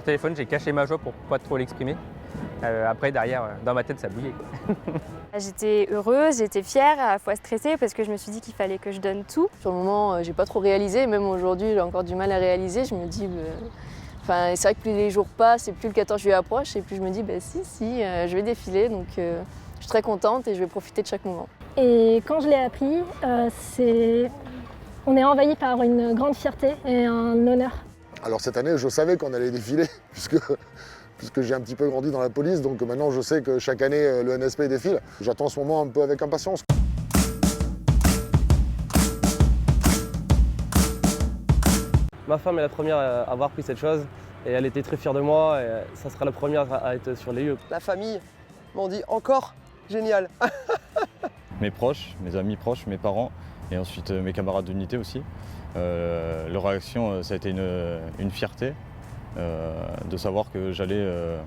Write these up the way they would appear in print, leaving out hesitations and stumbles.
Par téléphone, j'ai caché ma joie pour pas trop l'exprimer. Après, derrière, dans ma tête, ça bouillait, quoi. J'étais heureuse, j'étais fière, à la fois stressée parce que je me suis dit qu'il fallait que je donne tout. Sur le moment, j'ai pas trop réalisé, même aujourd'hui, j'ai encore du mal à réaliser. Je me dis, enfin, c'est vrai que plus les jours passent et plus le 14 juillet approche, et plus je me dis, si, je vais défiler, donc je suis très contente et je vais profiter de chaque moment. Et quand je l'ai appris, on est envahi par une grande fierté et un honneur. Alors cette année, je savais qu'on allait défiler, puisque j'ai un petit peu grandi dans la police, donc maintenant je sais que chaque année, le NSP défile. J'attends ce moment un peu avec impatience. Ma femme est la première à avoir pris cette chose et elle était très fière de moi et ça sera la première à être sur les lieux. La famille m'ont dit encore, génial. Mes proches, mes amis proches, mes parents et ensuite mes camarades d'unité aussi. Leur réaction, ça a été une fierté de savoir que j'allais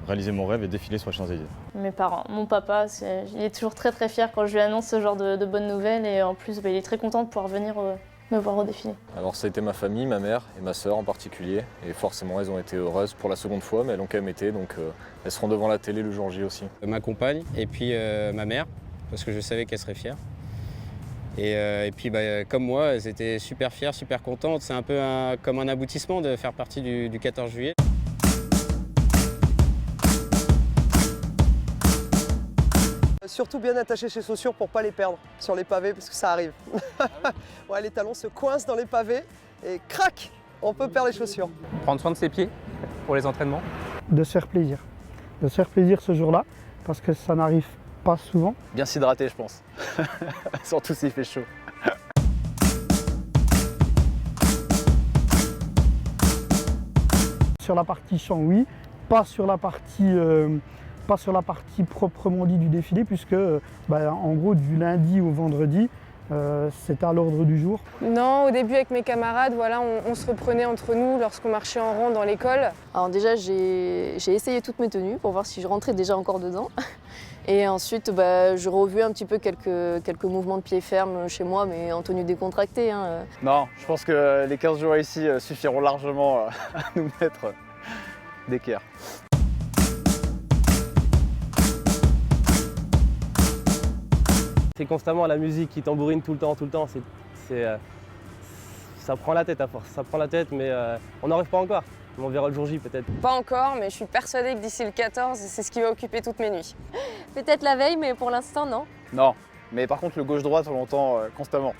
réaliser mon rêve et défiler sur les Champs-Élysées. Mes parents, mon papa, il est toujours très très fier quand je lui annonce ce genre de bonnes nouvelles et en plus il est très content de pouvoir venir me voir au défilé. Alors ça a été ma famille, ma mère et ma sœur en particulier et forcément elles ont été heureuses pour la seconde fois mais elles ont quand même été donc elles seront devant la télé le jour J aussi. Ma compagne et puis ma mère parce que je savais qu'elle serait fière. Et puis comme moi, elles étaient super fières, super contentes. C'est un peu comme un aboutissement de faire partie du 14 juillet. Surtout bien attacher ses chaussures pour pas les perdre sur les pavés parce que ça arrive. Ouais, les talons se coincent dans les pavés et crac, on peut perdre les chaussures. Prendre soin de ses pieds pour les entraînements. De se faire plaisir. De se faire plaisir ce jour-là, parce que ça n'arrive pas souvent. Bien s'hydrater, je pense. Surtout s'il fait chaud. Sur la partie chant, oui. Pas sur la partie proprement dit du défilé, puisque en gros du lundi au vendredi, c'est à l'ordre du jour. Non, au début avec mes camarades, voilà, on se reprenait entre nous lorsqu'on marchait en rang dans l'école. Alors déjà, j'ai essayé toutes mes tenues pour voir si je rentrais déjà encore dedans. Et ensuite, je revue un petit peu quelques mouvements de pied ferme chez moi, mais en tenue décontractée. Non, je pense que les 15 jours ici suffiront largement à nous mettre d'équerre. C'est constamment la musique qui tambourine tout le temps, ça prend la tête à force, ça prend la tête mais on n'arrive pas encore. On verra le jour J peut-être. Pas encore, mais je suis persuadée que d'ici le 14, c'est ce qui va occuper toutes mes nuits. Peut-être la veille, mais pour l'instant, non. Non, mais par contre le gauche-droite on l'entend constamment.